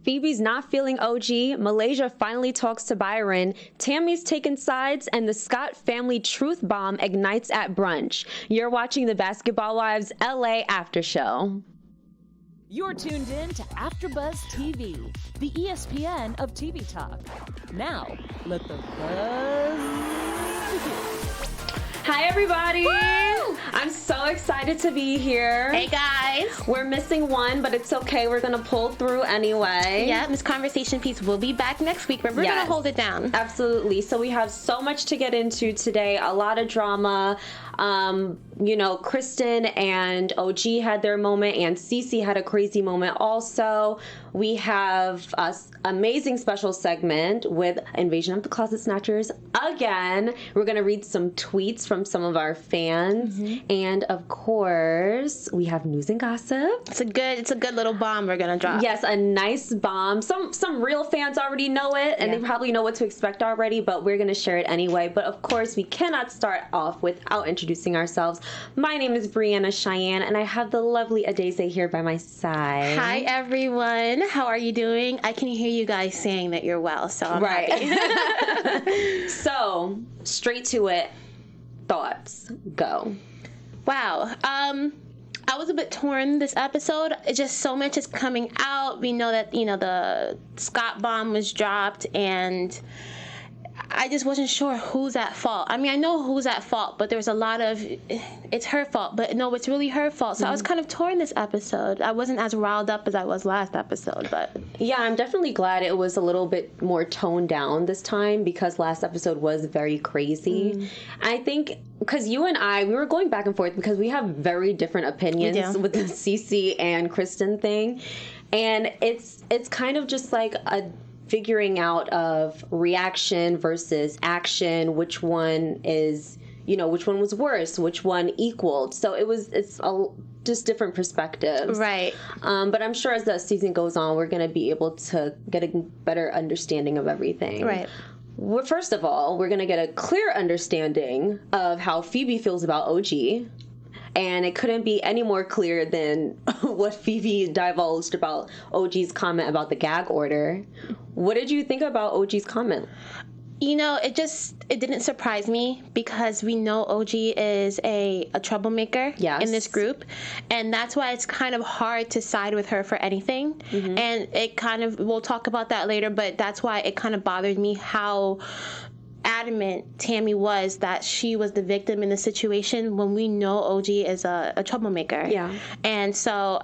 Phoebe's not feeling OG, Malaysia finally talks to Byron, Tammy's taking sides, and the Scott family truth bomb ignites at brunch. You're watching the Basketball Wives LA After Show. You're tuned in to AfterBuzz TV, the ESPN of TV talk. Now, let the buzz begin. Hi, everybody. Woo! I'm so excited to be here. Hey, guys. We're missing one, but it's okay. We're going to pull through anyway. Yeah, this conversation piece will be back next week, but we're going to hold it down. Absolutely. So we have so much to get into today, a lot of drama. Kristin and OG had their moment, and CeCe had a crazy moment also. We have an amazing special segment with Invasion of the Closet Snatchers again. We're going to read some tweets from some of our fans. Mm-hmm. And, of course, we have news and gossip. It's a good little bomb we're going to drop. Yes, a nice bomb. Some real fans already know it, and they probably know what to expect already, but we're going to share it anyway. But, of course, we cannot start off without introducing ourselves. My name is Breanna Chianne, and I have the lovely Adaeze here by my side. Hi, everyone. How are you doing? I can hear you guys saying that you're well, so I'm happy. So, straight to it. Thoughts. Go. Wow. I was a bit torn this episode. It's just so much is coming out. We know that, the Scott bomb was dropped, and I just wasn't sure who's at fault. I mean, I know who's at fault, but there was a lot of, it's her fault, but no, it's really her fault. So I was kind of torn this episode. I wasn't as riled up as I was last episode, but. Yeah, I'm definitely glad it was a little bit more toned down this time, because last episode was very crazy. I think, because you and I, we were going back and forth because we have very different opinions with the CeCe and Kristen thing. And it's kind of just like a figuring out of reaction versus action, which one is, which one was worse, which one equaled. So it's just different perspectives. Right. But I'm sure as the season goes on, we're going to be able to get a better understanding of everything. Right. Well, first of all, we're going to get a clear understanding of how Phoebe feels about OG. And it couldn't be any more clear than what Phoebe divulged about OG's comment about the gag order. What did you think about OG's comment? It didn't surprise me, because we know OG is a troublemaker in this group. And that's why it's kind of hard to side with her for anything. Mm-hmm. And it kind of, we'll talk about that later, but that's why it kind of bothered me how adamant Tammy was that she was the victim in the situation, when we know OG is a troublemaker. Yeah. And so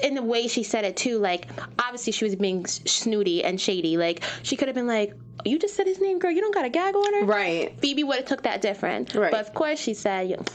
in the way she said it too, like, obviously she was being snooty and shady. Like, she could have been like, you just said his name, girl, you don't got a gag order? Right. Phoebe would have took that different. Right. But of course she said,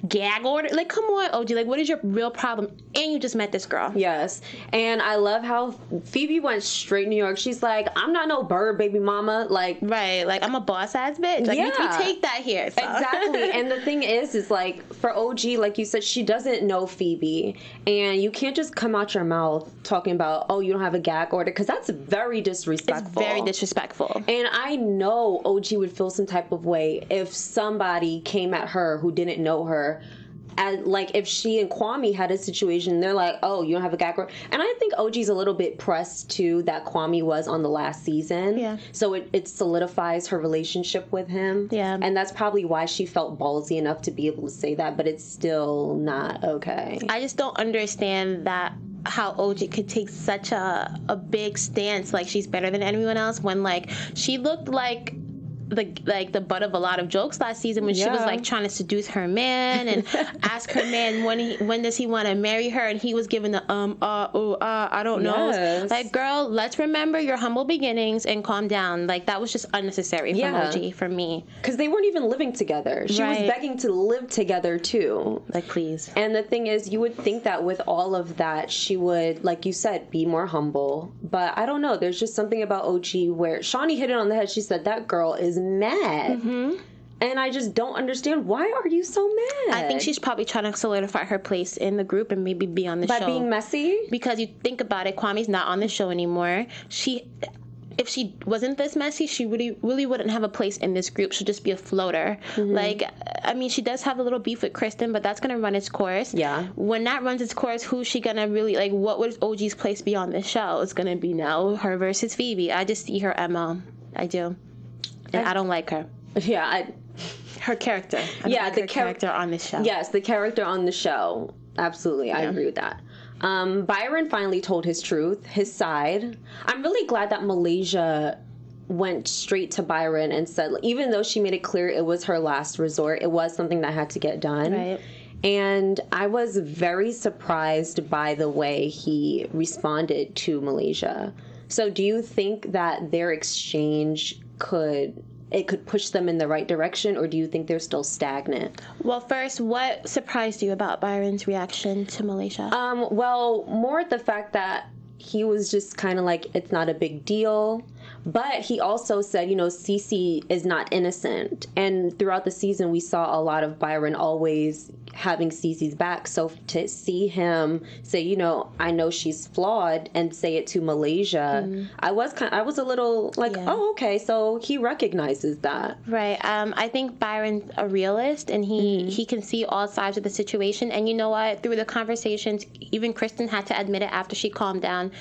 gag order? Like, come on, OG, like, what is your real problem? And you just met this girl. Yes. And I love how Phoebe went straight New York. She's like, I'm not no bird baby mama. Like, right. Like, I'm a boss ass bitch. Like, you take that here. So. Exactly. And the thing is like, for OG, like you said, she doesn't know Phoebe. And you can't just come out your mouth talking about, oh, you don't have a gag order, because that's very disrespectful. It's very disrespectful. And I know OG would feel some type of way if somebody came at her who didn't know her. And like, if she and Kwame had a situation, they're like, oh, you don't have a gag order. And I think OG's a little bit pressed too that Kwame was on the last season. Yeah. So it solidifies her relationship with him. Yeah. And that's probably why she felt ballsy enough to be able to say that, but it's still not okay. I just don't understand that, how OG could take such a big stance, like she's better than anyone else, when like she looked like the butt of a lot of jokes last season, when she was like trying to seduce her man and ask her man when does he want to marry her, and he was giving the I don't know. Like, girl, let's remember your humble beginnings and calm down. Like, that was just unnecessary from OG for me, because they weren't even living together. She was begging to live together too. Like, please. And the thing is, you would think that with all of that, she would, like you said, be more humble. But I don't know. There's just something about OG where Shawnee hit it on the head. She said that girl is mad. Mm-hmm. And I just don't understand, why are you so mad? I think she's probably trying to solidify her place in the group and maybe be on the show. By being messy? Because you think about it, Kwame's not on the show anymore. if she wasn't this messy, she really wouldn't have a place in this group. She'll just be a floater. Like, I mean, she does have a little beef with Kristin, but that's going to run its course. Yeah. When that runs its course, who's she going to really, like, what would OG's place be on this show? It's going to be now her versus Phoebe. I just see her MO. I do. And I don't like her. Yeah. Her character. The character on this show. Yes, the character on the show. Absolutely. Yeah. I agree with that. Byron finally told his truth, his side. I'm really glad that Malaysia went straight to Byron and said, even though she made it clear it was her last resort, it was something that had to get done. Right. And I was very surprised by the way he responded to Malaysia. So do you think that their exchange could push them in the right direction, or do you think they're still stagnant? Well, first, what surprised you about Byron's reaction to Malaysia? Well, more the fact that he was just kind of like, it's not a big deal. But he also said, CeCe is not innocent. And throughout the season, we saw a lot of Byron always having CeCe's back. So to see him say, I know she's flawed, and say it to Malaysia, I was a little like, oh, okay. So he recognizes that. Right. I think Byron's a realist, and he can see all sides of the situation. And you know what? Through the conversations, even Kristin had to admit it after she calmed down.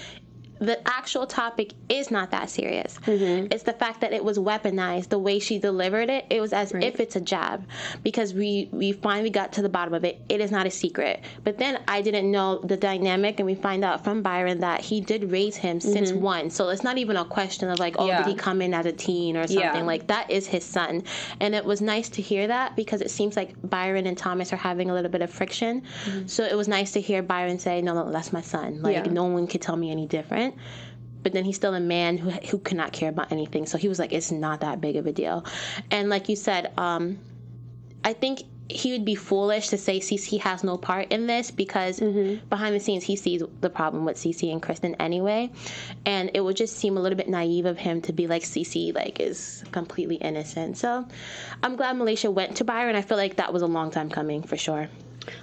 The actual topic is not that serious. It's the fact that it was weaponized. The way she delivered it, it was as if it's a jab. Because we finally got to the bottom of it. It is not a secret. But then I didn't know the dynamic, and we find out from Byron that he did raise him since one. So it's not even a question of like, did he come in as a teen or something? Yeah. Like, that is his son. And it was nice to hear that, because it seems like Byron and Thomas are having a little bit of friction. So it was nice to hear Byron say, no, that's my son. Like, no one could tell me any different. But then he's still a man who cannot care about anything. So he was like, it's not that big of a deal. And like you said, I think he would be foolish to say CeCe has no part in this, because behind the scenes he sees the problem with CeCe and Kristen anyway. And it would just seem a little bit naive of him to be like, CeCe is completely innocent. So I'm glad Malaysia went to Byron. I feel like that was a long time coming for sure.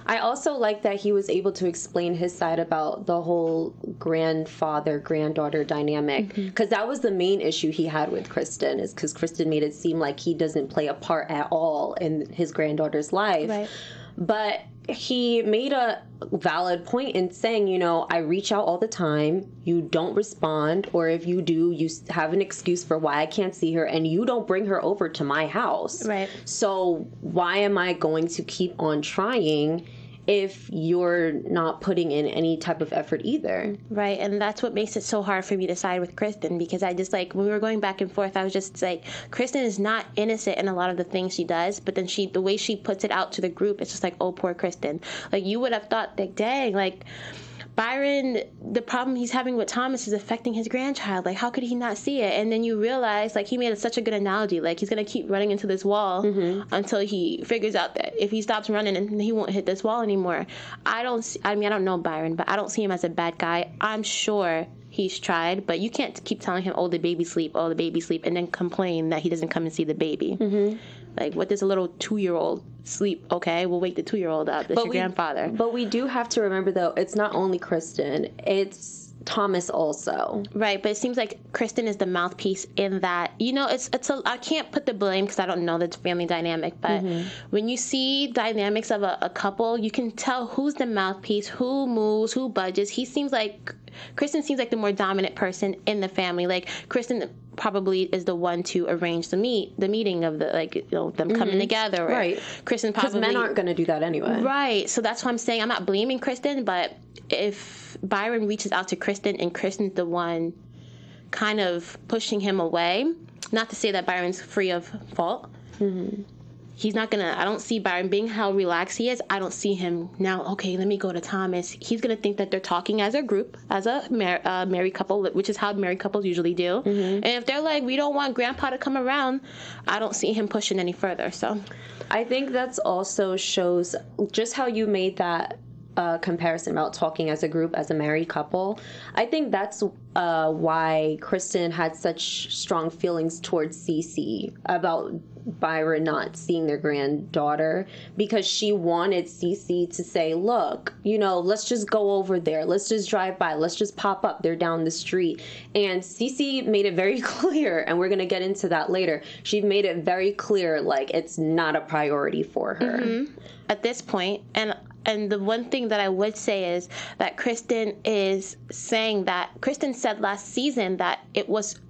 I also like that he was able to explain his side about the whole grandfather-granddaughter dynamic, because that was the main issue he had with Kristin, is because Kristin made it seem like he doesn't play a part at all in his granddaughter's life. Right. But he made a valid point in saying, I reach out all the time, you don't respond, or if you do, you have an excuse for why I can't see her, and you don't bring her over to my house. Right. So why am I going to keep on trying if you're not putting in any type of effort either? Right, and that's what makes it so hard for me to side with Kristin, because I just, when we were going back and forth, I was just like, Kristin is not innocent in a lot of the things she does, but then the way she puts it out to the group, it's just like, oh, poor Kristin. Like, you would have thought, dang, Byron, the problem he's having with Thomas is affecting his grandchild. Like, how could he not see it? And then you realize, he made such a good analogy. Like, he's going to keep running into this wall until he figures out that if he stops running, and he won't hit this wall anymore. I don't know Byron, but I don't see him as a bad guy. I'm sure he's tried, but you can't keep telling him, oh, the baby sleep, and then complain that he doesn't come and see the baby. Like, what does a little 2-year-old sleep? Okay, we'll wake the 2-year-old up. That's your grandfather. But we do have to remember, though, it's not only Kristin. It's Thomas also. Right, but it seems like Kristin is the mouthpiece in that. I can't put the blame because I don't know the family dynamic, but when you see dynamics of a couple, you can tell who's the mouthpiece, who moves, who budges. Kristin seems like the more dominant person in the family. Like, Kristin probably is the one to arrange the meeting of them coming together. Right. Kristin probably, because men aren't going to do that anyway. Right. So that's why I'm saying I'm not blaming Kristin, but if Byron reaches out to Kristin and Kristin's the one kind of pushing him away, not to say that Byron's free of fault. He's not going to, I don't see Byron being how relaxed he is. I don't see him now, okay, let me go to Thomas. He's going to think that they're talking as a group, as a married couple, which is how married couples usually do. And if they're like, we don't want grandpa to come around, I don't see him pushing any further. So I think that's also shows just how you made that comparison about talking as a group, as a married couple. I think that's why Kristin had such strong feelings towards CeCe about Byron not seeing their granddaughter, because she wanted CeCe to say, look, let's just go over there. Let's just drive by. Let's just pop up. They're down the street. And CeCe made it very clear, and we're going to get into that later. She made it very clear, like, it's not a priority for her. Mm-hmm. At this point, and the one thing that I would say is that Kristin is saying that Kristin said last season that it was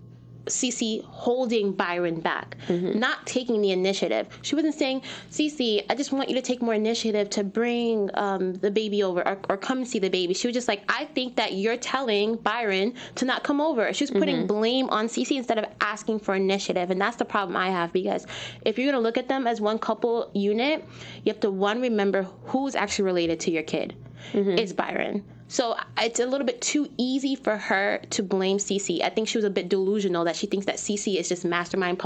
CeCe holding Byron back, not taking the initiative. She wasn't saying, CeCe, I just want you to take more initiative to bring the baby over or come see the baby. She was just like, I think that you're telling Byron to not come over. She was putting blame on CeCe instead of asking for initiative. And that's the problem I have, because if you're going to look at them as one couple unit, you have to, remember who's actually related to your kid. It's Byron. So it's a little bit too easy for her to blame CeCe. I think she was a bit delusional that she thinks that CeCe is just mastermind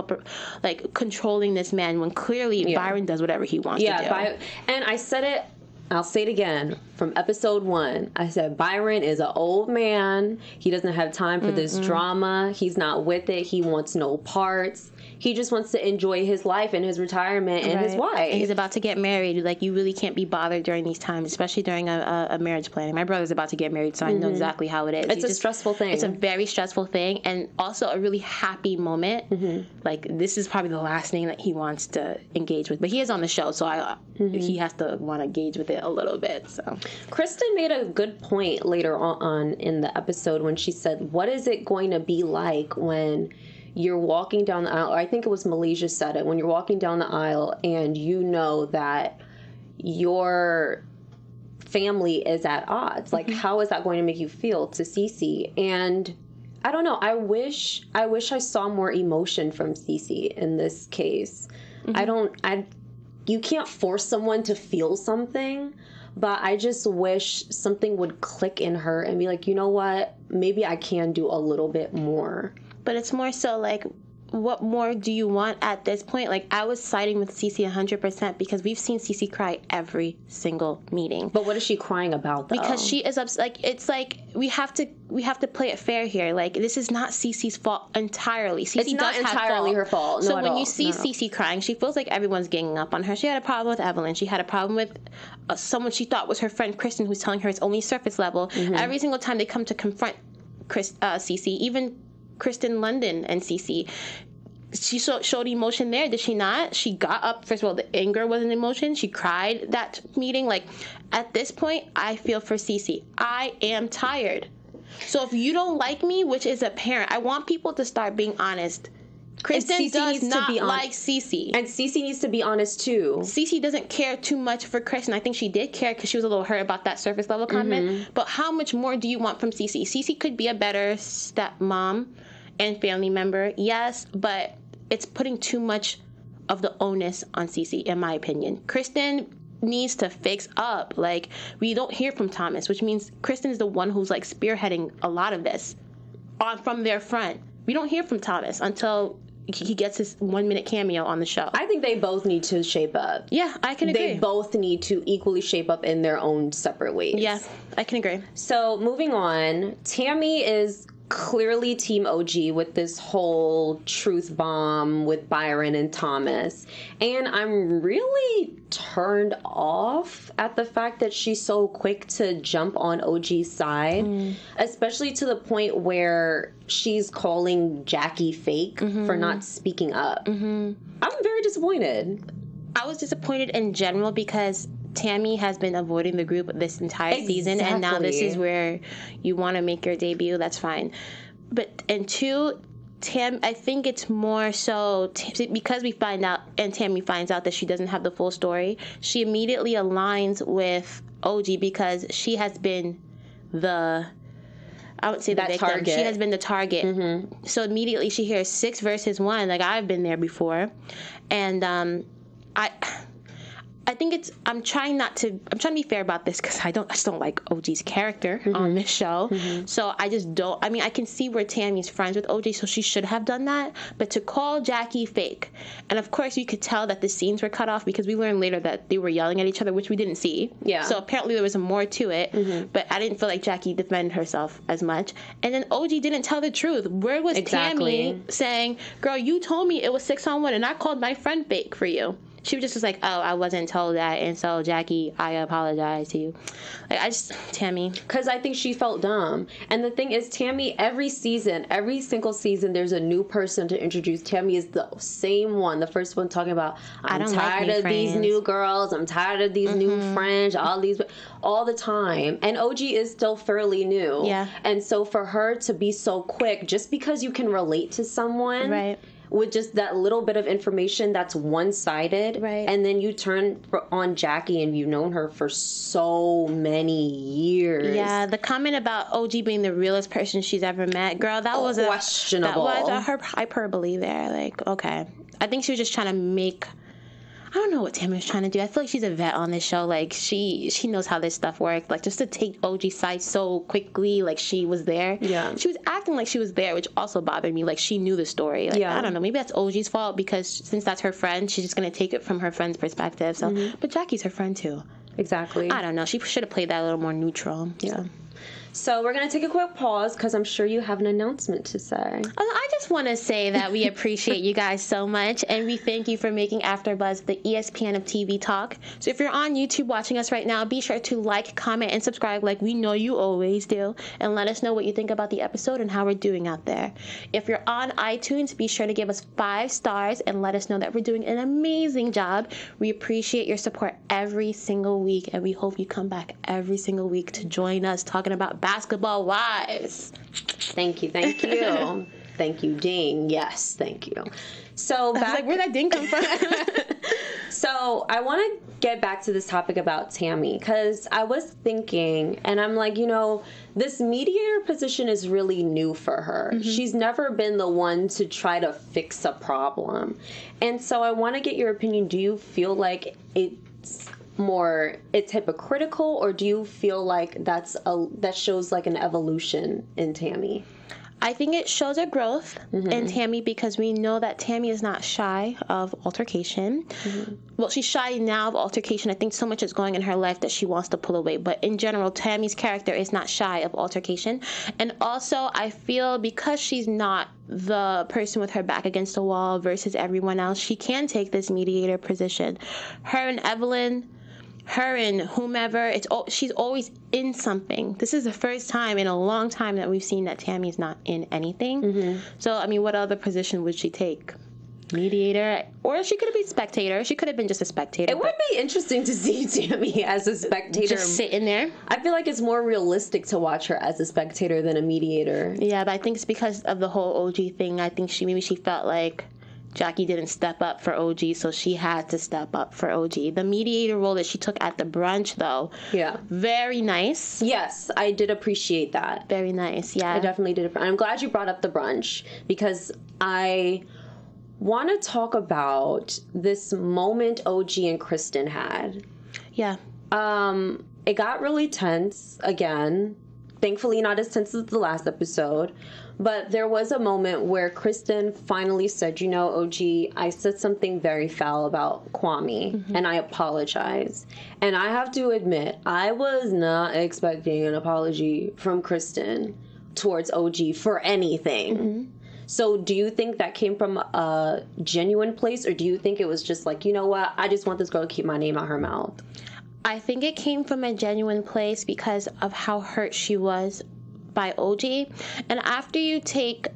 controlling this man, when clearly Byron does whatever he wants to do. And I said it, I'll say it again, from episode 1. I said Byron is an old man. He doesn't have time for this drama. He's not with it. He wants no parts. He just wants to enjoy his life and his retirement and his wife. And he's about to get married. Like, you really can't be bothered during these times, especially during a marriage planning. My brother's about to get married, so I know exactly how it is. It's a stressful thing. It's a very stressful thing, and also a really happy moment. Like, this is probably the last thing that he wants to engage with. But he is on the show, so he has to want to engage with it a little bit. So Kristin made a good point later on in the episode when she said, what is it going to be like when you're walking down the aisle? I think it was Malaysia said it. When you're walking down the aisle and you know that your family is at odds. Like, how is that going to make you feel to CeCe? And I don't know. I wish I saw more emotion from CeCe in this case. You can't force someone to feel something, but I just wish something would click in her and be like, you know what? Maybe I can do a little bit more. But it's more so like, what more do you want at this point? Like, I was siding with CeCe 100% because we've seen CeCe cry every single meeting. But what is she crying about, though? Because she is like, it's like we have to play it fair here. Like, this is not CeCe's fault entirely. CeCe it's not entirely her fault. So when you see CeCe crying, she feels like everyone's ganging up on her. She had a problem with Evelyn. She had a problem with someone she thought was her friend Kristin, who's telling her it's only surface level. Every single time they come to confront CeCe, even Kristin, London, and CeCe, she showed emotion there, did she not? She got up. First of all, the anger was an emotion. She cried that meeting. Like, at this point, I feel for CeCe. I am tired. So if you don't like me, which is apparent, I want people to start being honest. Kristin does not like CeCe. And CeCe needs to be honest, too. CeCe doesn't care too much for Kristin. I think she did care because she was a little hurt about that surface level comment. But how much more do you want from CeCe? CeCe could be a better stepmom and family member, yes, but it's putting too much of the onus on CeCe, in my opinion. Kristin needs to fix up. Like, we don't hear from Thomas, which means Kristin is the one who's like spearheading a lot of this from their front. We don't hear from Thomas until he gets his 1-minute cameo on the show. I think they both need to shape up. Yeah, I can agree. They both need to equally shape up in their own separate ways. Yeah, I can agree. So moving on, Tammy is clearly Team OG with this whole truth bomb with Byron and Thomas. And I'm really turned off at the fact that she's so quick to jump on OG's side, especially to the point where she's calling Jackie fake for not speaking up. I'm very disappointed. I was disappointed in general because Tammy has been avoiding the group this entire season, and now this is where you want to make your debut. That's fine. But, and two, I think it's more so because we find out, and Tammy finds out that she doesn't have the full story, she immediately aligns with OG because she has been I would say the victim. Target. She has been the target. So immediately she hears 6 versus 1. Like, I've been there before. And I I think I'm trying to be fair about this because I just don't like OG's character on this show. So I just don't. I mean, I can see where Tammy's friends with OG, so she should have done that. But to call Jackie fake, and of course you could tell that the scenes were cut off because we learned later that they were yelling at each other, which we didn't see. Yeah. So apparently there was more to it. But I didn't feel like Jackie defended herself as much. And then OG didn't tell the truth. Where was Tammy saying, "Girl, you told me it was 6-on-1, and I called my friend fake for you"? She was like, oh, I wasn't told that, and so, Jackie, I apologize to you. Like, Tammy. Because I think she felt dumb. And the thing is, Tammy, every single season, there's a new person to introduce. Tammy is the same one, the first one talking about, I'm tired of these new girls, I'm tired of these new friends, all the time. And OG is still fairly new. Yeah. And so for her to be so quick, just because you can relate to someone... Right. With just that little bit of information that's one-sided, right? And then you turn on Jackie, and you've known her for so many years. Yeah, the comment about OG being the realest person she's ever met, girl, that was questionable. That was her hyperbole there. Like, okay, I think she was just trying to make. I don't know what Tammy was trying to do. I feel like she's a vet on this show. Like, she knows how this stuff works. Like, just to take OG's side so quickly, like, she was there. Yeah. She was acting like she was there, which also bothered me. Like, she knew the story. Like, I don't know. Maybe that's OG's fault because since that's her friend, she's just going to take it from her friend's perspective. So, but Jackie's her friend, too. Exactly. I don't know. She should have played that a little more neutral. Yeah. So we're going to take a quick pause because I'm sure you have an announcement to say. I just want to say that we appreciate you guys so much, and we thank you for making AfterBuzz the ESPN of TV talk. So if you're on YouTube watching us right now, be sure to like, comment, and subscribe like we know you always do, and let us know what you think about the episode and how we're doing out there. If you're on iTunes, be sure to give us 5 stars and let us know that we're doing an amazing job. We appreciate your support every single week, and we hope you come back every single week to join us talking about basketball wives. Thank you. Thank you, ding. Yes, thank you. So back, I was like, where'd that ding come from? So I want to get back to this topic about Tammy, because I was thinking, and I'm like, this mediator position is really new for her. She's never been the one to try to fix a problem. And so I want to get your opinion. Do you feel like it's hypocritical, or do you feel like that shows like an evolution in Tammy? I think it shows a growth in Tammy because we know that Tammy is not shy of altercation. Well, she's shy now of altercation. I think so much is going in her life that she wants to pull away. But in general, Tammy's character is not shy of altercation. And also, I feel because she's not the person with her back against the wall versus everyone else, she can take this mediator position. Her and Evelyn, her and whomever, she's always in something. This is the first time in a long time that we've seen that Tammy's not in anything. So, I mean, what other position would she take? Mediator? Or she could have been spectator. She could have been just a spectator. It would be interesting to see Tammy as a spectator. Just sitting there. I feel like it's more realistic to watch her as a spectator than a mediator. Yeah, but I think it's because of the whole OG thing. I think she felt like Jackie didn't step up for OG, so she had to step up for OG. The mediator role that she took at the brunch, though, very nice. Yes, I did appreciate that. Very nice, yeah. I definitely did. I'm glad you brought up the brunch because I want to talk about this moment OG and Kristin had. Yeah. It got really tense again. Thankfully, not as tense as the last episode. But there was a moment where Kristin finally said, OG, I said something very foul about Kwame, and I apologize. And I have to admit, I was not expecting an apology from Kristin towards OG for anything. So do you think that came from a genuine place, or do you think it was just like, you know what, I just want this girl to keep my name out her mouth? I think it came from a genuine place because of how hurt she was by OG. And after you take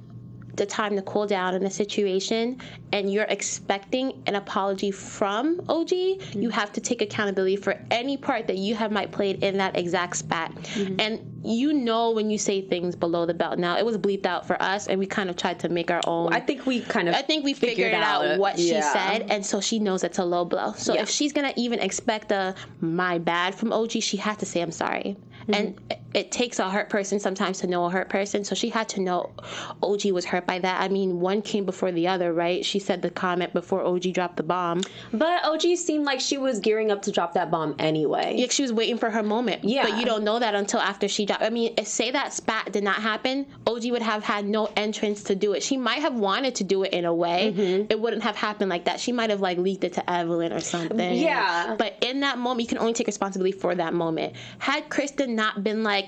the time to cool down in a situation and you're expecting an apology from OG, you have to take accountability for any part that you have might played in that exact spat. And when you say things below the belt. Now, it was bleeped out for us, and we kind of tried to make our own. I think we figured out what she said, and so she knows it's a low blow. So if she's going to even expect a my bad from OG, she has to say I'm sorry. And it takes a hurt person sometimes to know a hurt person. So she had to know OG was hurt by that. I mean, one came before the other, right? She said the comment before OG dropped the bomb. But OG seemed like she was gearing up to drop that bomb anyway. Yeah, she was waiting for her moment. Yeah. But you don't know that until after she dropped. I mean, if say that spat did not happen, OG would have had no entrance to do it. She might have wanted to do it in a way. Mm-hmm. It wouldn't have happened like that. She might have like leaked it to Evelyn or something. Yeah. But in that moment, you can only take responsibility for that moment. Had Kristin not been like,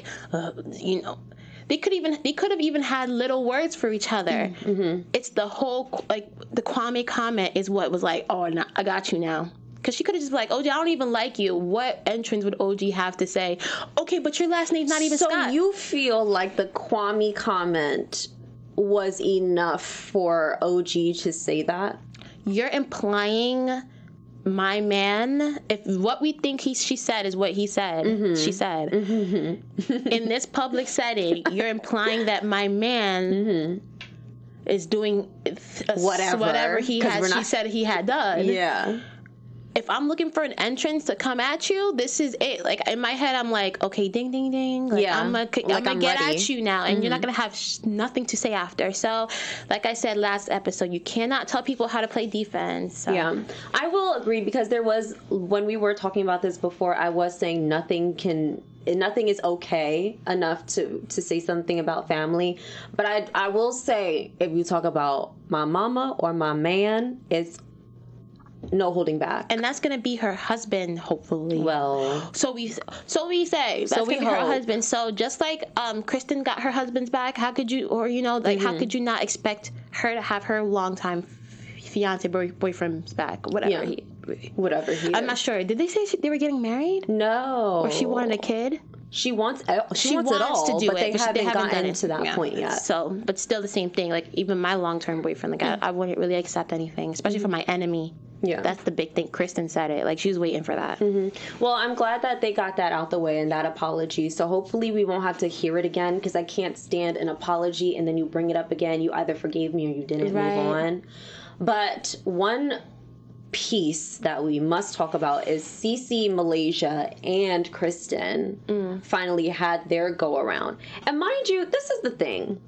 you know, they could have even had little words for each other. Mm-hmm. It's the whole, like, the Kwame comment is what was like, oh, no, I got you now. Because she could have just been like, OG, I don't even like you. What entrance would OG have to say? Okay, but your last name's not even Scott. So you feel like the Kwame comment was enough for OG to say that? You're implying my man, if what we think she said is what he said, mm-hmm. she said, mm-hmm. in this public setting, you're implying that my man mm-hmm. is doing whatever she said he had done. Yeah. If I'm looking for an entrance to come at you, this is it. Like, in my head, I'm like, okay, ding, ding, ding. Like, yeah. I'm gonna get ready at you now, and mm-hmm. you're not gonna have nothing to say after. So, like I said last episode, you cannot tell people how to play defense. So. Yeah, I will agree, because there was, when we were talking about this before, I was saying nothing is okay enough to say something about family. But I will say, if you talk about my mama or my man, it's no holding back. And that's going to be her husband, hopefully. Well, so we say that's going to be her husband. So just like Kristin got her husband's back, how could you, or you know, like mm-hmm. how could you not expect her to have her longtime fiance boyfriend's back, whatever he I'm not sure. Did they say they were getting married? No. Or she wanted a kid? She wants it all, to do but it, they haven't gotten gotten to that point yet. So, but still the same thing. Like, even my long-term boyfriend, like, I wouldn't really accept anything, especially for my enemy. Yeah. That's the big thing. Kristin said it. Like, she was waiting for that. Mm-hmm. Well, I'm glad that they got that out the way and that apology. So hopefully we won't have to hear it again, because I can't stand an apology and then you bring it up again. You either forgave me or you didn't move on. But one piece that we must talk about is CeCe, Malaysia, and Kristin finally had their go around. And mind you, this is the thing.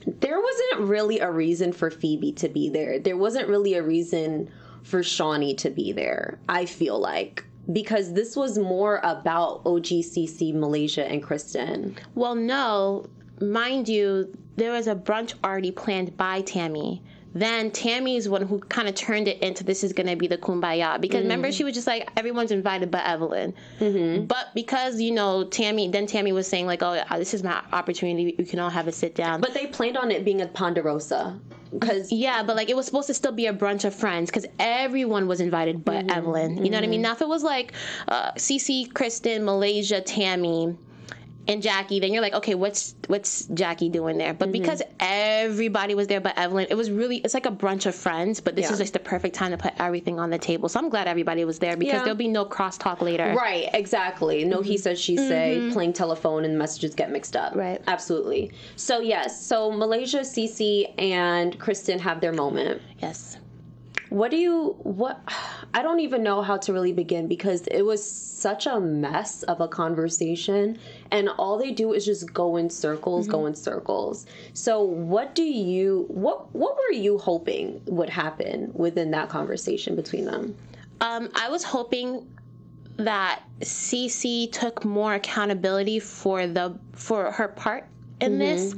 There wasn't really a reason for Phoebe to be there. There wasn't really a reason for Shawnee to be there, I feel like. Because this was more about OG, CeCe, Malaysia, and Kristin. Well, no. Mind you, there was a brunch already planned by Tammy. Then Tammy is one who kind of turned it into, this is going to be the kumbaya. Because remember, she was just like, everyone's invited but Evelyn. Mm-hmm. But because, you know, Tammy was saying like, oh, this is my opportunity. We can all have a sit down. But they planned on it being a Ponderosa. Yeah, but like it was supposed to still be a brunch of friends because everyone was invited but Evelyn. You know what I mean? Now if it was like CeCe, Kristin, Malaysia, Tammy, and Jackie, then you're like, okay, what's Jackie doing there? But because everybody was there but Evelyn, it's like a brunch of friends, but this is just the perfect time to put everything on the table. So I'm glad everybody was there because there'll be no crosstalk later. Right, exactly. No he said, she say, playing telephone and messages get mixed up. Right. Absolutely. So yes, so Malaysia, CeCe, and Kristin have their moment. Yes. I don't even know how to really begin because it was such a mess of a conversation and all they do is just go in circles. So what were you hoping would happen within that conversation between them? I was hoping that CeCe took more accountability for her part in this.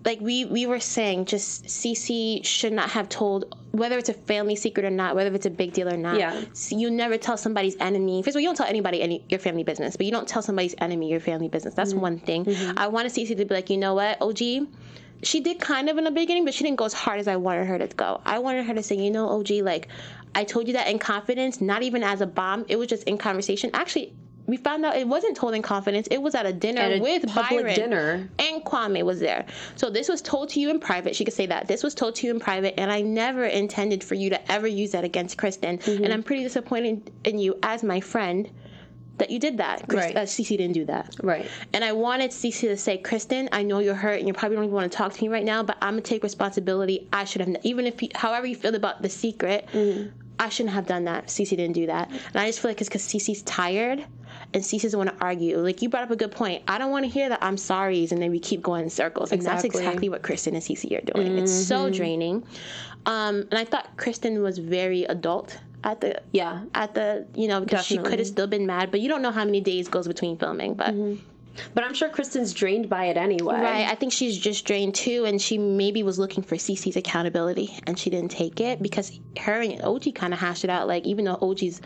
Like we were saying, just CeCe should not have told, whether it's a family secret or not, whether it's a big deal or not. Yeah. You never tell somebody's enemy. First of all, you don't tell anybody your family business, but you don't tell somebody's enemy your family business. That's one thing. I wanted CeCe to be like, you know what, OG, she did kind of in the beginning, but she didn't go as hard as I wanted her to go. I wanted her to say, you know, OG, like, I told you that in confidence, not even as a bomb. It was just in conversation. Actually, we found out it wasn't told in confidence. It was at a dinner with Byron. Dinner. And Kwame was there. So this was told to you in private. She could say that. This was told to you in private, and I never intended for you to ever use that against Kristin. And I'm pretty disappointed in you as my friend that you did that. CeCe didn't do that. Right. And I wanted CeCe to say, Kristin, I know you're hurt and you probably don't even want to talk to me right now, but I'm going to take responsibility. I should have, even if, however you feel about the secret, I shouldn't have done that. CeCe didn't do that. And I just feel like it's because CeCe's tired and CeCe doesn't want to argue. Like, you brought up a good point. I don't want to hear that I'm sorry's and then we keep going in circles. And that's exactly what Kristin and CeCe are doing. It's so draining. And I thought Kristin was very adult at the because she could have still been mad, but you don't know how many days goes between filming, but but I'm sure Kristin's drained by it anyway. Right, I think she's just drained too, and she maybe was looking for CeCe's accountability and she didn't take it because her and OG kind of hashed it out, like, even though OG's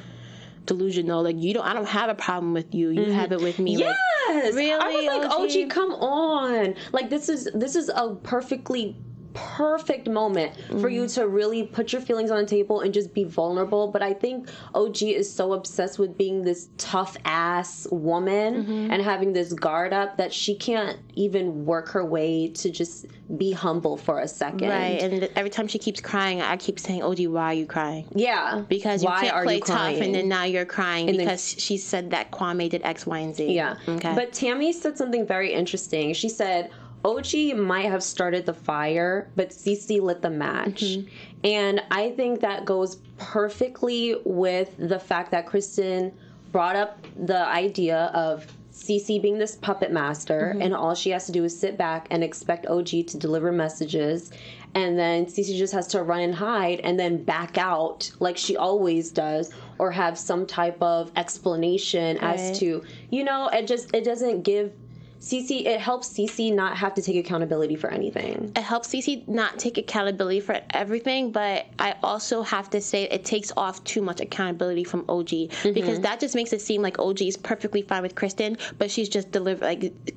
delusional, like, I don't have a problem with you, you have it with me. Yes, like, really, I was like, OG, come on, like, this is a perfect moment for you to really put your feelings on the table and just be vulnerable. But I think OG is so obsessed with being this tough ass woman and having this guard up that she can't even work her way to just be humble for a second. Right, and every time she keeps crying, I keep saying, OG, why are you crying? Yeah, because you can't play tough and then now you're crying because she said that Kwame did X, Y, and Z. Yeah, okay. But Tammy said something very interesting. She said, OG might have started the fire, but CeCe lit the match. And I think that goes perfectly with the fact that Kristin brought up the idea of CeCe being this puppet master, and all she has to do is sit back and expect OG to deliver messages. And then CeCe just has to run and hide and then back out like she always does, or have some type of explanation as to, it doesn't give CeCe, it helps CeCe not have to take accountability for anything. It helps CeCe not take accountability for everything, but I also have to say it takes off too much accountability from OG because that just makes it seem like OG is perfectly fine with Kristin, but she's just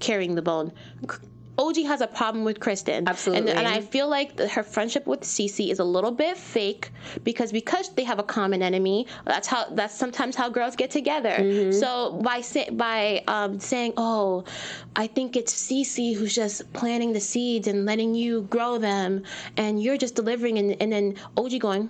carrying the bone. OG has a problem with Kristin. Absolutely. And I feel like her friendship with CeCe is a little bit fake because they have a common enemy. That's sometimes how girls get together. So by saying, oh, I think it's CeCe who's just planting the seeds and letting you grow them, and you're just delivering, and then OG going,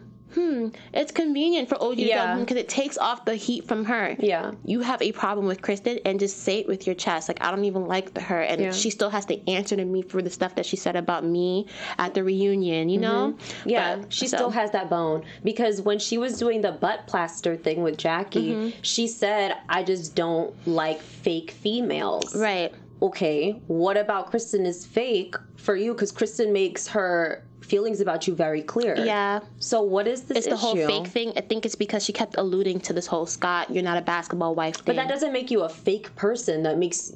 it's convenient for OG to go because it takes off the heat from her. Yeah. You have a problem with Kristin and just say it with your chest. Like, I don't even like her. And she still has to answer to me for the stuff that she said about me at the reunion, you know? Yeah, but, she still has that bone. Because when she was doing the butt plaster thing with Jackie, she said, I just don't like fake females. Right. Okay, what about Kristin is fake for you? Because Kristin makes her feelings about you very clear. Yeah. So what is this issue? It's the whole fake thing. I think it's because she kept alluding to this whole Scott, you're not a basketball wife thing. But that doesn't make you a fake person. That makes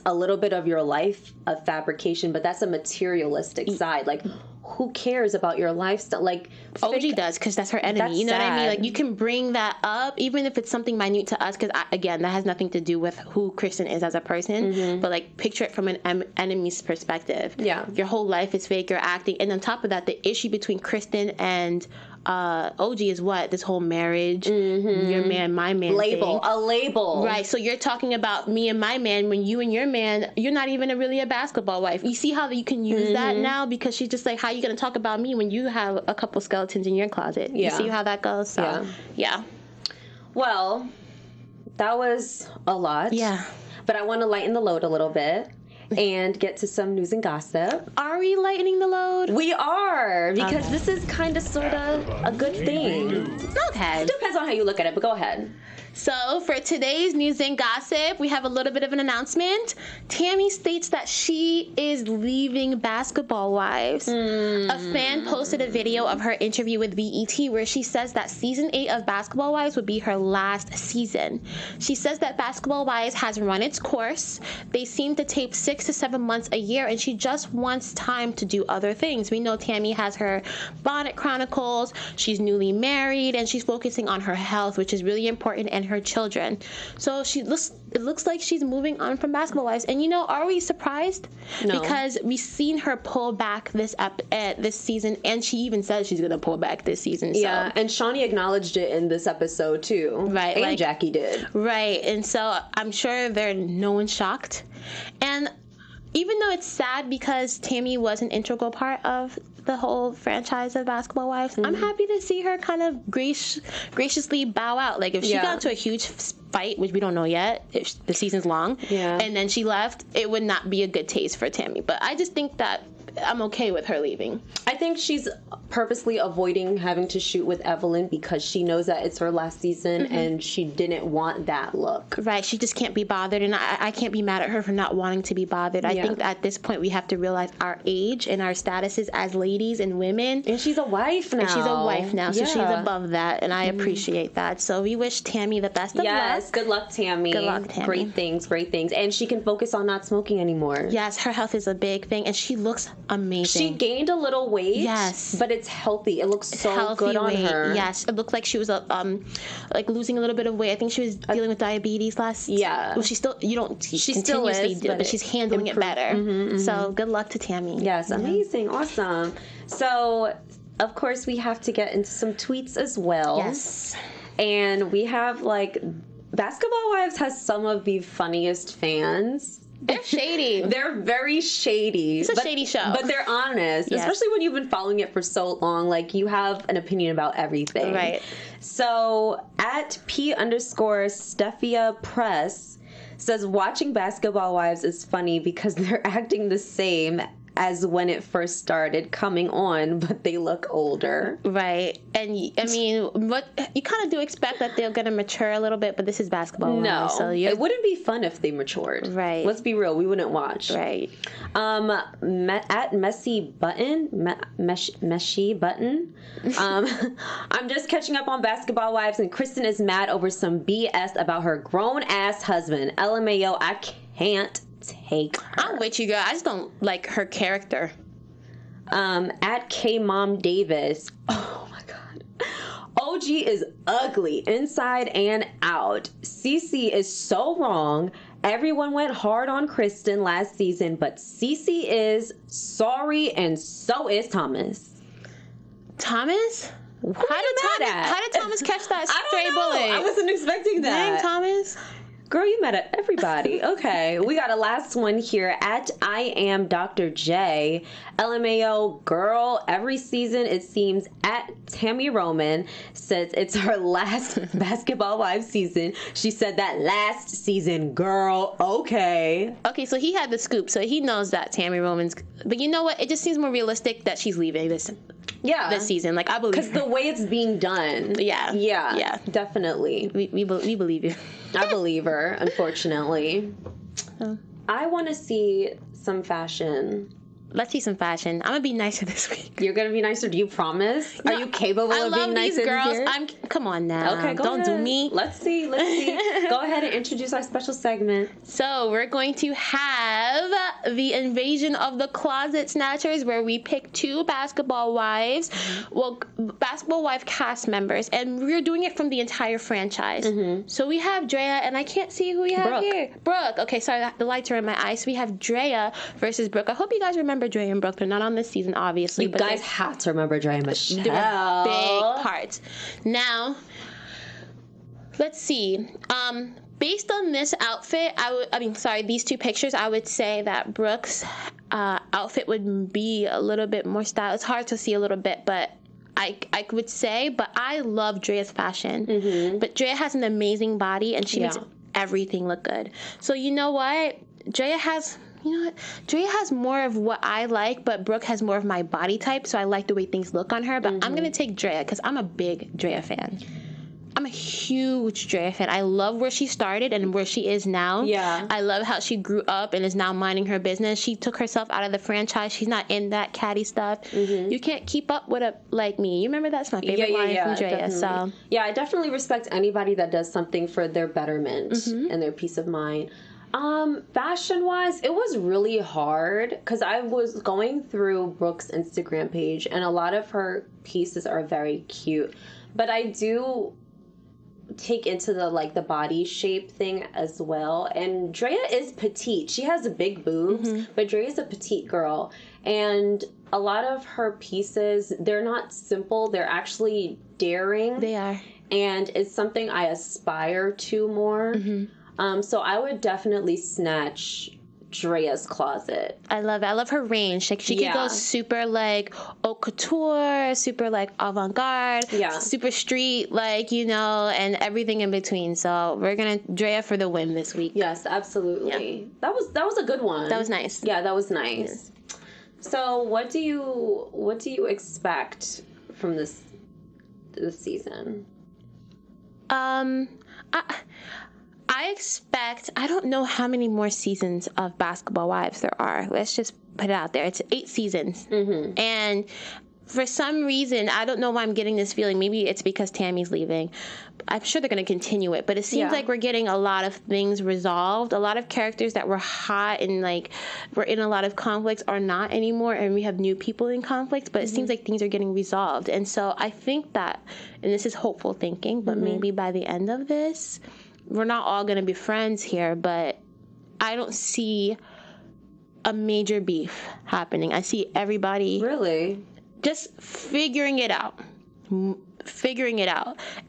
a little bit of your life a fabrication, but that's a materialistic side. Like, who cares about your lifestyle? Like, OG does, because that's her enemy. That's you know sad. What I mean? Like, you can bring that up, even if it's something minute to us, because, again, that has nothing to do with who Kristin is as a person, but, like, picture it from an enemy's perspective. Yeah. Your whole life is fake, you're acting, and on top of that, the issue between Kristin and OG is what? This whole marriage, your man, my man label, thing. A label. Right, so you're talking about me and my man when you and your man, you're not even really a basketball wife. You see how you can use that now? Because she's just like, how are you going to talk about me when you have a couple skeletons in your closet? Yeah. You see how that goes? So, yeah. Well, that was a lot. Yeah. But I want to lighten the load a little bit and get to some news and gossip. Are we lightening the load? We are, because this is kind of sort of a good thing. Okay. It depends on how you look at it, but go ahead. So for today's news and gossip, we have a little bit of an announcement. Tammy states that she is leaving Basketball Wives. A fan posted a video of her interview with BET where she says that season 8 of Basketball Wives would be her last season. She says that Basketball Wives has run its course. They seem to tape 6 to 7 months a year, and she just wants time to do other things. We know Tammy has her Bonnet Chronicles. She's newly married, and she's focusing on her health, which is really important, and her children. So it looks like she's moving on from Basketball Wives. And are we surprised? No. Because we've seen her pull back this season, and she even said she's gonna pull back this season. Yeah, and Shawnee acknowledged it in this episode too. Right. And Jackie did. Right. And so I'm sure no one's shocked. And even though it's sad because Tammy was an integral part of the whole franchise of Basketball Wives, I'm happy to see her kind of graciously bow out. Like, if she got into a huge fight, which we don't know yet, if the season's long, and then she left, it would not be a good taste for Tammy. But I just think that I'm okay with her leaving. I think she's purposely avoiding having to shoot with Evelyn because she knows that it's her last season and she didn't want that look. Right. She just can't be bothered, and I can't be mad at her for not wanting to be bothered. I think at this point we have to realize our age and our statuses as ladies and women. And she's a wife now. So she's above that, and I appreciate that. So we wish Tammy the best of luck. Yes, good luck, Tammy. Good luck, Tammy. Great things. And she can focus on not smoking anymore. Yes, her health is a big thing, and she looks amazing. She gained a little weight. Yes. But it's healthy. It looks so good on her. Yes, it looked like she was like losing a little bit of weight. I think she was dealing with diabetes last. Yeah. Well, she still she still is, but she's handling it better. So good luck to Tammy. Yes, amazing, awesome. So of course we have to get into some tweets as well. Yes. And we have Basketball Wives has some of the funniest fans. They're shady. They're very shady. It's a shady show. But they're honest, especially when you've been following it for so long. Like, you have an opinion about everything. Right. So, at P_Stefia Press says, watching Basketball Wives is funny because they're acting the same as when it first started coming on, but they look older. Right. And I mean, what you kind of do expect that they're going to mature a little bit, but this is Basketball Wives. So it wouldn't be fun if they matured. Right. Let's be real, we wouldn't watch. Right. At Messy Button, Meshy Button, I'm just catching up on Basketball Wives, and Kristin is mad over some BS about her grown-ass husband. LMAO, I can't take her. I'm with you, girl. I just don't like her character. At K Mom Davis, oh my god, OG is ugly inside and out. CeCe is so wrong. Everyone went hard on Kristin last season, but CeCe is sorry, and so is Thomas. Thomas? How did Thomas catch that stray bullet? I wasn't expecting that. Dang, Thomas. Girl, you met everybody. Okay, we got a last one here. At I am Dr. J. LMAO, girl, every season it seems. At Tami Roman says it's her last Basketball Wives season. She said that last season, girl. Okay. Okay, so he had the scoop, so he knows that Tami Roman's. But you know what? It just seems more realistic that she's leaving this season. Like, I believe. Because the way it's being done. Yeah. Definitely. We believe you. I believe her, unfortunately. I want to see some fashion. Let's see some fashion. I'm gonna be nicer this week. You're gonna be nicer? Do you promise? No, are you capable of being nicer? These girls. Here? Come on now. Okay, don't ahead. do me. Let's see. Go ahead and introduce our special segment. So we're going to have the invasion of the closet snatchers, where we pick 2 Basketball Wives, Basketball Wife cast members, and we're doing it from the entire franchise. So we have Drea, and I can't see who we have here. Brooke. Okay, sorry, the lights are in my eyes. So we have Drea versus Brooke. I hope you guys remember Drea and Brooke. They're not on this season, obviously. You guys have to remember Drea and Michelle. They were big parts. Now, let's see. Based on this outfit, these 2 pictures, I would say that Brooke's outfit would be a little bit more style. It's hard to see a little bit, but I would say, but I love Drea's fashion. But Drea has an amazing body, and she makes everything look good. So you know what? Drea has more of what I like, but Brooke has more of my body type, so I like the way things look on her. But I'm going to take Drea because I'm a big Drea fan. I'm a huge Drea fan. I love where she started and where she is now. Yeah. I love how she grew up and is now minding her business. She took herself out of the franchise. She's not in that catty stuff. You can't keep up with a like me. You remember that's my favorite line from Drea. Definitely. So yeah, I definitely respect anybody that does something for their betterment and their peace of mind. Fashion-wise, it was really hard because I was going through Brooke's Instagram page, and a lot of her pieces are very cute. But I do take into the body shape thing as well. And Drea is petite. She has big boobs, but Drea is a petite girl. And a lot of her pieces, they're not simple. They're actually daring. they are. And it's something I aspire to more. So I would definitely snatch Drea's closet. I love it. I love her range. Like, she can go super haute couture, super avant-garde, super street, and everything in between. So we're gonna Drea for the win this week. Yes, absolutely. Yeah. That was a good one. That was nice. Yeah, that was nice. So what do you expect from this season? I expect, I don't know how many more seasons of Basketball Wives there are. Let's just put it out there. It's 8 seasons. Mm-hmm. And for some reason, I don't know why I'm getting this feeling. Maybe it's because Tammy's leaving. I'm sure they're going to continue it. But it seems like we're getting a lot of things resolved. A lot of characters that were hot and like were in a lot of conflicts are not anymore. And we have new people in conflict. But it seems like things are getting resolved. And so I think that, and this is hopeful thinking, but maybe by the end of this, we're not all going to be friends here, but I don't see a major beef happening. I see everybody really just figuring it out,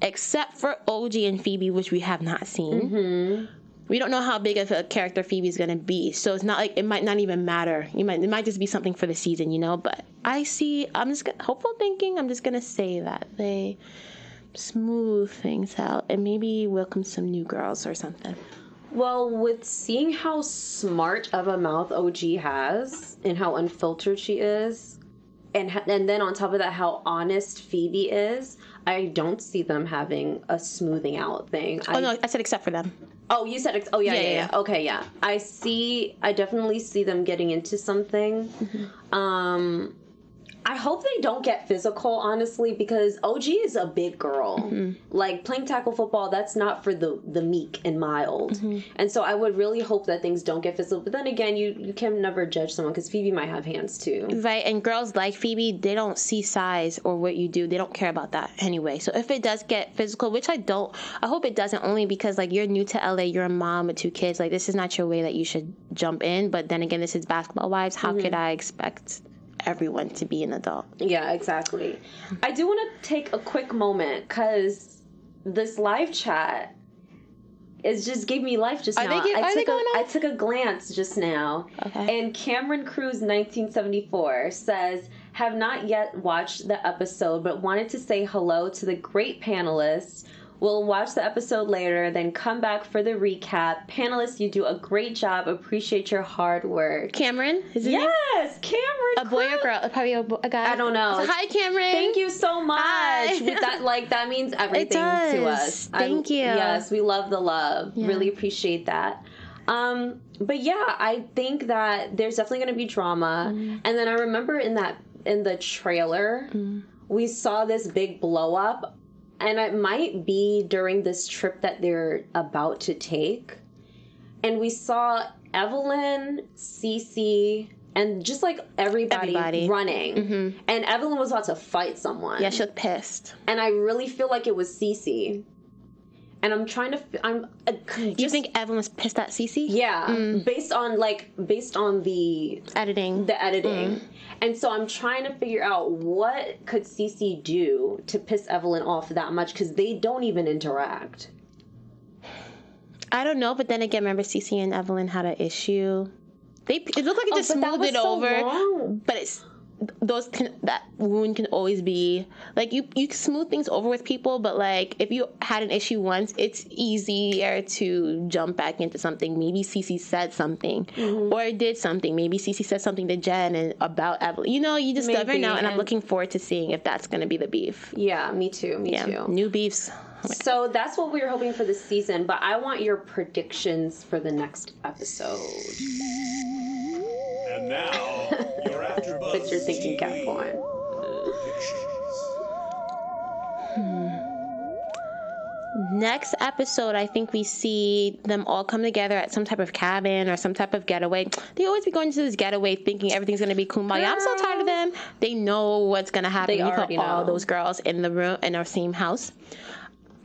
except for OG and Phoebe, which we have not seen. Mm-hmm. We don't know how big of a character Phoebe's going to be, so it's not like it might not even matter. It might just be something for the season, you know, but I'm just hopeful thinking, I'm just going to say that they smooth things out and maybe welcome some new girls or something. Well, with seeing how smart of a mouth OG has and how unfiltered she is, and then on top of that, how honest Phoebe is, I don't see them having a smoothing out thing. No, I said except for them. Oh, you said, yeah. Okay, yeah. I definitely see them getting into something. Mm-hmm. I hope they don't get physical, honestly, because OG is a big girl. Mm-hmm. Like, playing tackle football, that's not for the meek and mild. Mm-hmm. And so I would really hope that things don't get physical. But then again, you can never judge someone, because Phoebe might have hands, too. Right, and girls like Phoebe, they don't see size or what you do. They don't care about that anyway. So if it does get physical, which I hope it doesn't, only because, like, you're new to LA, you're a mom with 2 kids. Like, this is not your way that you should jump in. But then again, this is Basketball Wives. How could I expect everyone to be an adult? Yeah, exactly. I do want to take a quick moment because this live chat just gave me life just now. I took a glance just now, and Cameron Cruz 1974 says, "Have not yet watched the episode, but wanted to say hello to the great panelists. We'll watch the episode later, then come back for the recap. Panelists, you do a great job. Appreciate your hard work." Cameron? Is it yes, Cameron. A boy or girl? Probably a guy. I don't know. So, hi, Cameron. Thank you so much. Hi. That means everything to us. Thank you. Yes, we love the love. Yeah. Really appreciate that. But yeah, I think that there's definitely going to be drama. And then I remember in the trailer, we saw this big blow up. And it might be during this trip that they're about to take. And we saw Evelyn, CeCe, and just like everybody. running. Mm-hmm. And Evelyn was about to fight someone. Yeah, she looked pissed. And I really feel like it was CeCe. And I'm trying to... you think Evelyn was pissed at CeCe? Yeah. Based on the... Editing. The editing. And so I'm trying to figure out what could CeCe do to piss Evelyn off that much, because they don't even interact. I don't know, but then again, remember CeCe and Evelyn had an issue. It looked like it just smoothed it over. Long. But it's... that wound can always be like you smooth things over with people, but like if you had an issue once, it's easier to jump back into something. Maybe CeCe said something or did something. Maybe CeCe said something to Jen and about Evelyn. You know, you just never know. And I'm looking forward to seeing if that's going to be the beef. Yeah, me too. Me too. New beefs. So that's what we were hoping for this season, but I want your predictions for the next episode. And now, your AfterBuzz. Put your thinking cap on. Next episode, I think we see them all come together at some type of cabin or some type of getaway. They always be going to this getaway thinking everything's going to be kumbaya. Girl. I'm so tired of them. They know what's going to happen. You put all those girls in the room in our same house.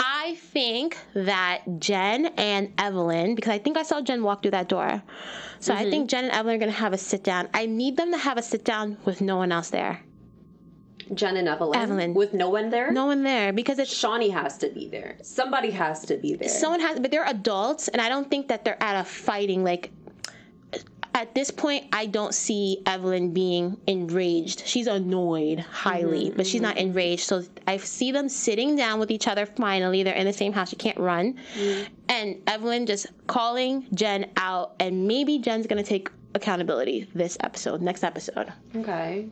I think that Jen and Evelyn, because I think I saw Jen walk through that door. So I think Jen and Evelyn are going to have a sit down. I need them to have a sit down with no one else there. Jen and Evelyn. With no one there? No one there, because it's... Shawnee has to be there. Somebody has to be there. Someone has, but they're adults, and I don't think that they're at a fighting, like... At this point, I don't see Evelyn being enraged. She's annoyed highly, but she's not enraged. So I see them sitting down with each other finally. They're in the same house. She can't run. And Evelyn just calling Jen out, and maybe Jen's going to take accountability this episode, next episode. Okay.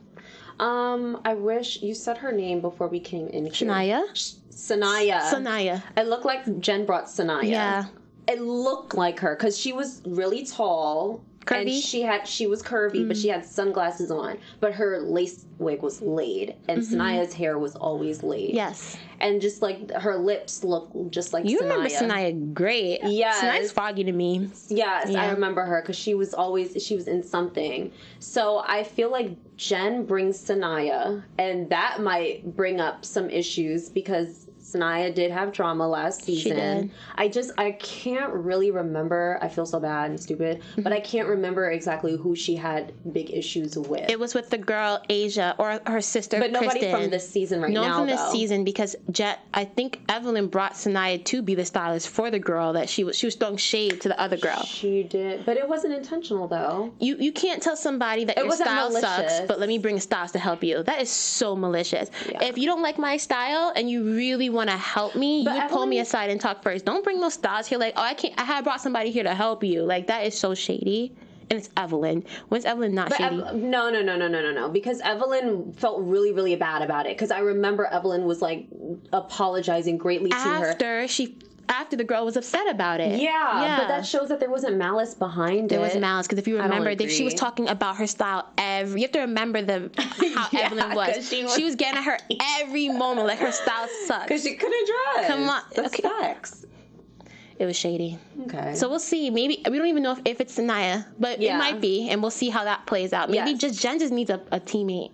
I wish you said her name before we came in here. Sanaya. It looked like Jen brought Sanaya. Yeah. It looked like her because she was really tall. Curvy? And she was curvy, but she had sunglasses on. But her lace wig was laid, and Sanaya's hair was always laid. Yes. And just like her lips look just like you Sanaya. Remember Sanaya great. Yes. Sanaya's foggy to me. Yes, yeah. I remember her because she was in something. So I feel like Jen brings Sanaya, and that might bring up some issues because Sanaya did have drama last season. She did. I can't really remember. I feel so bad and stupid, but I can't remember exactly who she had big issues with. It was with the girl Asia or her sister, but nobody Kristin. from this season now. No one from this season because I think Evelyn brought Sanaya to be the stylist for the girl that she was throwing shade to the other girl. She did, but it wasn't intentional though. You can't tell somebody that your style sucks, but let me bring a stylist to help you. That is so malicious. Yeah. If you don't like my style and you really want to help me, but you pull me aside and talk first. Don't bring no styles here like, oh, I have brought somebody here to help you. Like, that is so shady. And it's Evelyn. When's Evelyn not shady? No. Because Evelyn felt really, really bad about it. Because I remember Evelyn was like apologizing greatly to her. After the girl was upset about it. Yeah, but that shows that there wasn't malice behind it. There was malice, because if you remember, she was talking about her style you have to remember how Evelyn was. She was getting at her every moment, like her style sucks. Because she couldn't dress. Come on. That's facts. It was shady. Okay. So we'll see. Maybe, we don't even know if it's Sanaya, but it might be, and we'll see how that plays out. Maybe Jen just needs a teammate.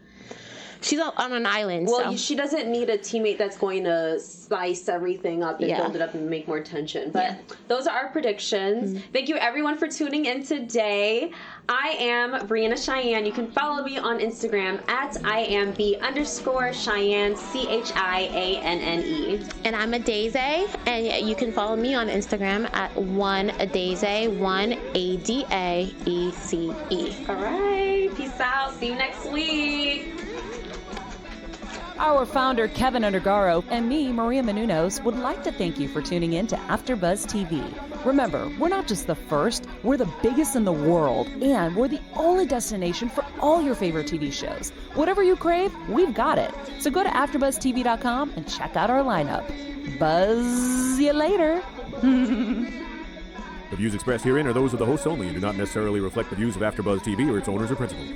She's on an island. Well, she doesn't need a teammate that's going to spice everything up and build it up and make more tension. But those are our predictions. Thank you, everyone, for tuning in today. I am Breanna Chianne. You can follow me on Instagram at IamB_Chianne, ChiAnne. And I'm Adaeze, and you can follow me on Instagram at 1Adaeze, 1ADAECE. All right. Peace out. See you next week. Our founder, Kevin Undergaro, and me, Maria Menounos, would like to thank you for tuning in to AfterBuzz TV. Remember, we're not just the first, we're the biggest in the world, and we're the only destination for all your favorite TV shows. Whatever you crave, we've got it. So go to AfterBuzzTV.com and check out our lineup. Buzz you later. The views expressed herein are those of the hosts only and do not necessarily reflect the views of AfterBuzz TV or its owners or principals.